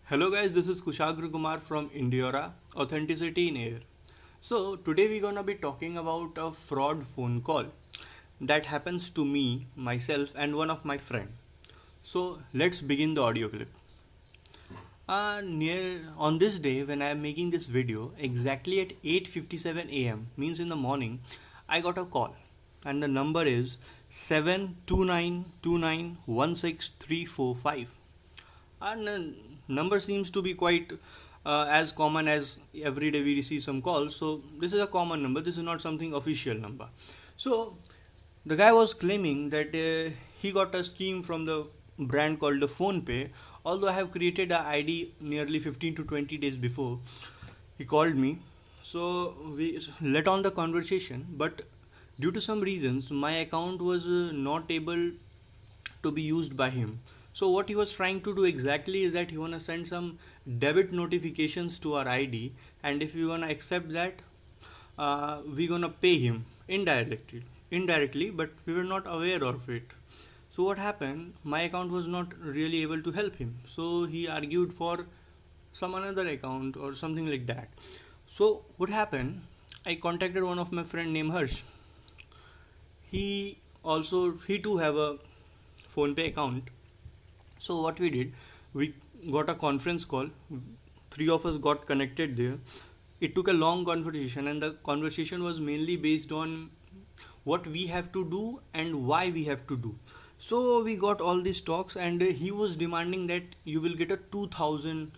Hello guys, this is Kushagra Kumar from Indiora, Authenticity in Air. So today we're gonna be talking about a fraud phone call that happens to me, myself and one of my friend. So let's begin the audio clip. Near on this day when I am making this video, exactly at 8:57 a.m. means in the morning, I got a call and the number is 729291635 and number seems to be quite as common as every day we receive some calls, so this is a common number, this is not something official number. So the guy was claiming that he got a scheme from the brand called the phone pay. Although I have created a id nearly 15 to 20 days before he called me, so we let on the conversation, but due to some reasons my account was not able to be used by him. So what he was trying to do exactly is that he wanna send some debit notifications to our ID, and if we wanna accept that, we gonna pay him indirectly, but we were not aware of it. So what happened? My account was not really able to help him. So he argued for some another account or something like that. So what happened? I contacted one of my friend named Harsh. He too have a phone pay account. So what we did, we got a conference call. Three of us got connected there. It took a long conversation, and the conversation was mainly based on what we have to do and why we have to do. So we got all these talks, and he was demanding that you will get a 2000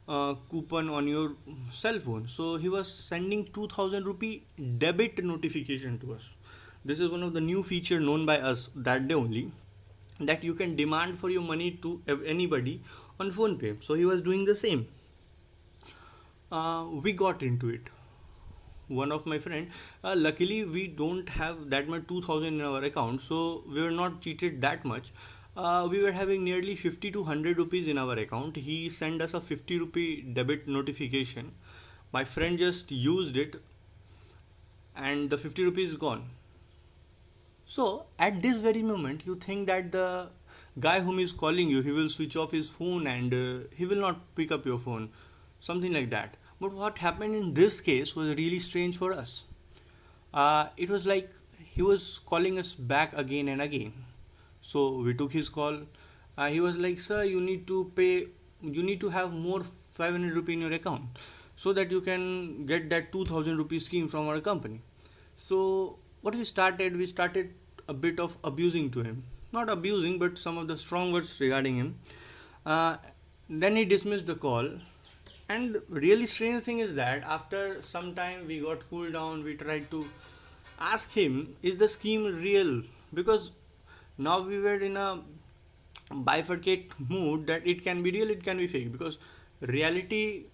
coupon on your cell phone. So he was sending 2000 rupee debit notification to us. This is one of the new feature known by us that day only, that you can demand for your money to anybody on phone pay. So he was doing the same. We got into it, one of my friend, luckily we don't have that much 2000 in our account, so we were not cheated that much. We were having nearly 50 to 100 rupees in our account. He sent us a 50 rupee debit notification. My friend just used it and the 50 rupees gone. So at this very moment you think that the guy whom is calling you, he will switch off his phone and he will not pick up your phone, something like that. But what happened in this case was really strange for us. It was like he was calling us back again and again. So we took his call. He was like, "Sir, you need to pay. You need to have more 500 rupee in your account, so that you can get that 2000 rupee scheme from our company." So what we started a bit of abusing to him. Not abusing, but some of the strong words regarding him. Uh, then he dismissed the call, and really strange thing is that after some time we got cooled down. We tried to ask him, is the scheme real? Because now we were in a bifurcate mood that it can be real, it can be fake. Because reality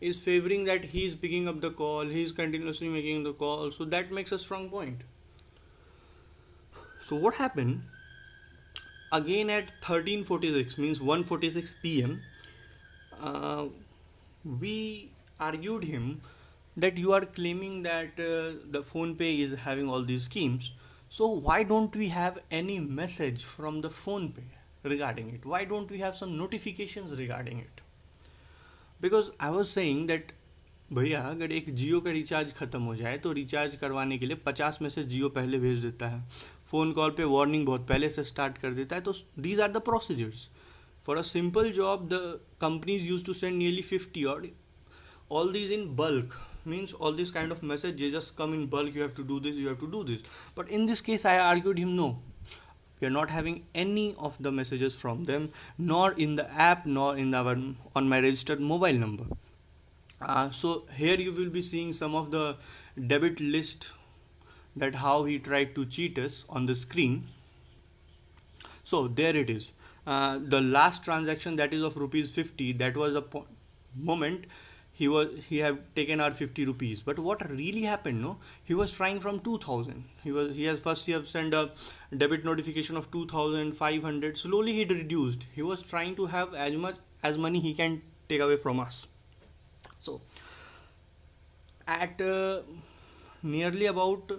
is favoring that he is picking up the call, he is continuously making the call, so that makes a strong point. So what happened? Again at 13:46, means 1:46 p.m. Uh, we argued him that you are claiming that the phone pay is having all these schemes, so why don't we have any message from the phone pay regarding it? Why don't we have some notifications regarding it? Because I was saying that भैया अगर एक जियो का recharge ख़त्म हो जाए तो recharge करवाने के लिए 50 मैसेज जियो पहले भेज देता है, फ़ोन कॉल पे वार्निंग बहुत पहले से स्टार्ट कर देता है. तो these are the procedures. For a simple job, the companies used to send nearly 50 or all these in bulk, means all these kind of message they just come in bulk, you have to do this, you have to do this. But in this case I argued him, no, we are not having any of the messages from them, nor in the app, nor in our on my registered mobile number. So here you will be seeing some of the debit list, that how he tried to cheat us on the screen. So there it is. The last transaction, that is of rupees 50, that was the moment he have taken our 50 rupees. But what really happened, no, he was trying from 2000. He has first he have sent a debit notification of 2500. Slowly he reduced. He was trying to have as much as money he can take away from us. So at nearly about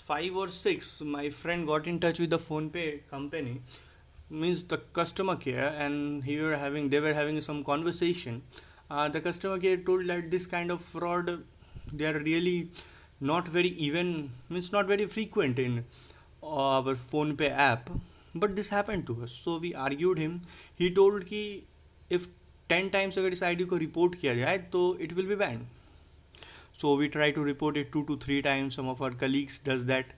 5 or 6, my friend got in touch with the phone pay company. means the customer care, and they were having some conversation. The customer care told that this kind of fraud, they are really not very even, means not very frequent in our phone pay app, but this happened to us. So we argued him. He told कि if 10 times अगर इस ID को report किया जाए तो it will be banned. So we try to report it 2 to 3 times. Some of our colleagues does that,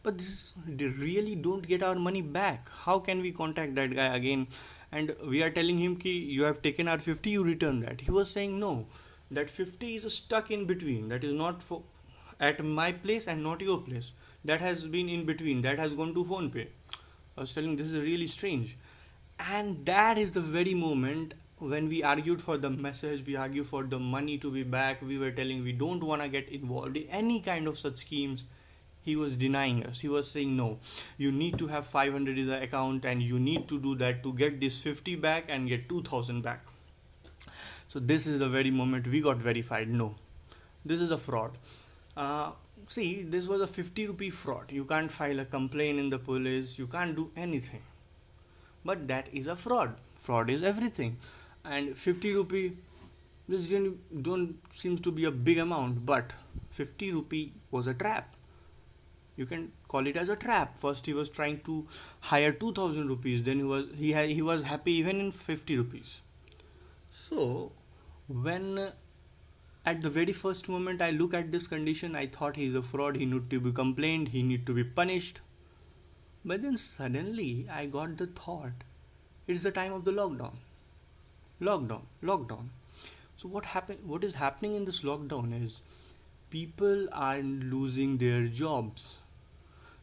but this they really don't get our money back. How can we contact that guy again? And we are telling him ki you have taken our 50, you return that. He was saying no, that 50 is stuck in between, that is not for at my place and not your place, that has been in between, that has gone to phone pay. I was telling this is really strange. And that is the very moment when we argued for the message, we argued for the money to be back. We were telling we don't want to get involved in any kind of such schemes. He was denying us. He was saying no, you need to have 500 in the account and you need to do that to get this 50 back and get 2000 back. So this is the very moment we got verified. No, this is a fraud. uh, See, this was a 50 rupee fraud. You can't file a complaint in the police, you can't do anything, but that is a fraud. Fraud is everything. And 50 rupee, this don't seems to be a big amount, but 50 rupee was a trap. You can call it as a trap. First he was trying to hire 2000 rupees, then he was happy even in 50 rupees. So when at the very first moment I look at this condition, I thought he is a fraud, he need to be complained, he need to be punished. But then suddenly I got the thought, it's the time of the lockdown. So what is happening in this lockdown is people are losing their jobs,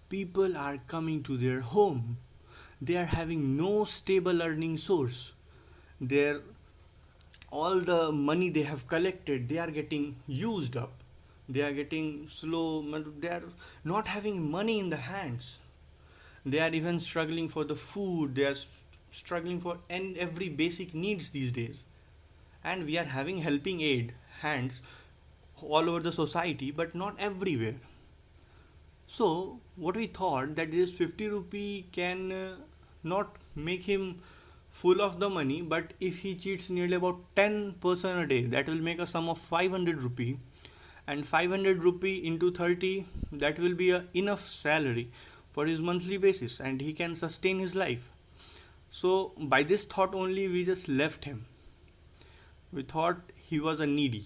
people are coming to their home, they are having no stable earning source, their all the money they have collected, they are getting used up, they are getting slow, they are not having money in the hands, they are even struggling for the food, they are struggling for every basic needs these days. And we are having helping aid hands all over the society, but not everywhere. So what we thought, that this 50 rupee can not make him full of the money, but if he cheats nearly about 10% a day, that will make a sum of 500 rupee, and 500 rupee into 30, that will be a enough salary for his monthly basis, and he can sustain his life. So by this thought only we just left him. We thought he was a needy,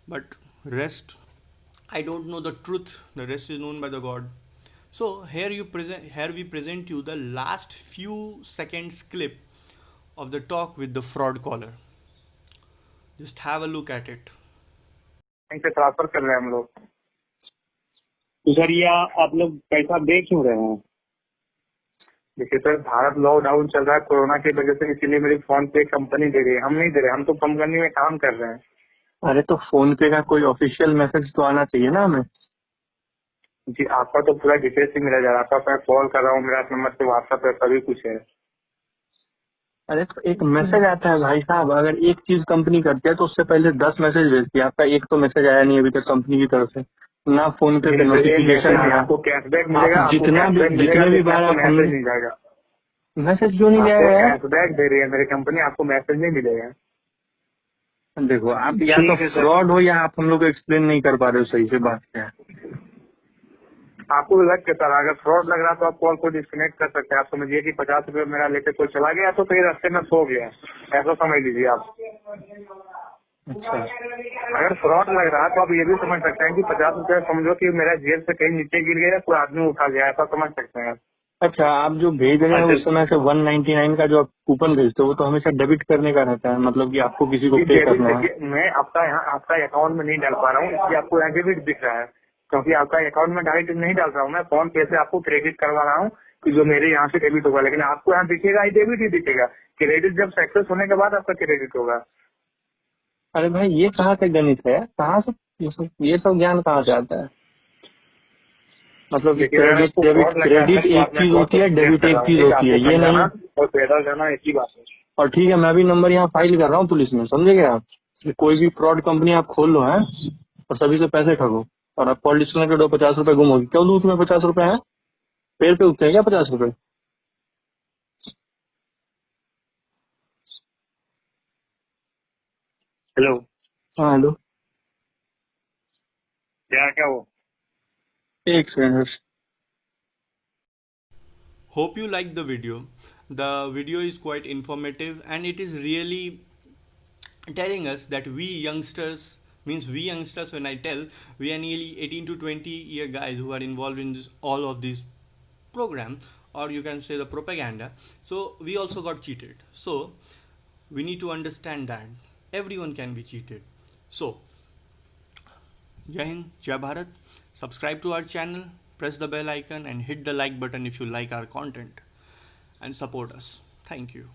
but rest, I don't know the truth, the rest is known by the God. So here we present you the last few seconds clip of the talk with the fraud caller. Just have a look at it. Bank से transfer कर रहे हैं हम लोग, तो sir ये आप लोग पैसा दे क्यों रहे हैं? देखिए सर, भारत लॉकडाउन चल रहा है कोरोना की वजह से, इसीलिए मेरी फोन पे कंपनी दे रही है, हम नहीं दे रहे, हम तो कंपनी में काम कर रहे हैं। अरे तो फोन पे का कोई ऑफिशियल मैसेज तो आना चाहिए ना हमें। जी आपका तो पूरा डिटेल्स ही मिला जा रहा है, आपका मैं कॉल कर रहा हूँ, मेरा नंबर से व्हाट्सएप पे सभी कुछ है। अरे तो एक मैसेज आता है भाई साहब, अगर एक चीज कंपनी करती है तो उससे पहले 10 मैसेज भेजती है, आपका एक तो मैसेज आया नहीं अभी तक कंपनी की तरफ से, ना फोन पे नोटिफिकेशन आया। आपको कैशबैक मिलेगा, जितने भी बार आप मैसेज नहीं जाएगा। मैसेज क्यों नहीं जाएगा यार? कैशबैक दे रही है मेरी कंपनी, आपको मैसेज नहीं मिलेगा। देखो आप या तो फ्रॉड हो या आप हम लोग को एक्सप्लेन नहीं कर पा रहे हो सही से, बात क्या है। आपको भी लग के सर, अगर फ्रॉड लग रहा तो आप कॉल को डिस्कनेक्ट कर सकते हैं। आप समझिए कि 50 रुपये मेरा लेके कोई चला गया तो फिर रास्ते में सो गया, ऐसा समझ लीजिए आप। अच्छा, अगर फ्रॉड लग रहा तो आप ये भी समझ सकते हैं कि 50 रुपये समझो कि मेरा जेब से कहीं नीचे गिर गया, कोई आदमी उठा गया, ऐसा समझ सकते हैं। अच्छा, आप जो भेज रहे हैं उस समय से 199 का जो आप कूपन भेजते हो वो तो हमेशा डेबिट करने का रहता है, मतलब कि आपको किसी को पे करना है। मैं आपका अकाउंट में नहीं डाल पा रहा हूँ, इसलिए आपको यहाँ डेबिट दिख रहा है, क्योंकि आपका अकाउंट में डायरेक्ट नहीं डाल रहा हूँ, मैं फोन पे से आपको क्रेडिट करवा रहा हूँ कि जो मेरे यहाँ से डेबिट होगा, लेकिन आपको यहाँ दिखेगा डेबिट ही दिखेगा। क्रेडिट जब सक्सेस होने के बाद आपका क्रेडिट होगा। अरे भाई ये कहाँ का गणित है, कहाँ से ये सब ज्ञान कहाँ से आता है? मतलब क्रेडिट एक चीज होती है, डेबिट एक चीज होती है, ये नहीं। और पैदल जाना एक ही बात है। और ठीक है, मैं अभी नंबर यहाँ फाइल कर रहा हूँ पुलिस में, समझेंगे आप? कोई भी फ्रॉड कंपनी आप खोल लो है और सभी से पैसे ठगो, और आप कॉल डिस्कनेक्ट दो, 50 रुपए गुम होगी। क्यों दूं तुम्हें 50 रुपए है? पेड़ पे उगते हैं क्या 50 रुपए? हेलो, हाँ हेलो, क्या वो? एक second. Hope you like the video. The video is quite informative and it is really telling us that we youngsters, means we youngsters, when I tell, we are nearly 18 to 20-year guys who are involved in all of these program, or you can say the propaganda. So we also got cheated. So we need to understand that everyone can be cheated. So Jai Hind, Jai Bharat. Subscribe to our channel, press the bell icon and hit the like button if you like our content, and support us. Thank you.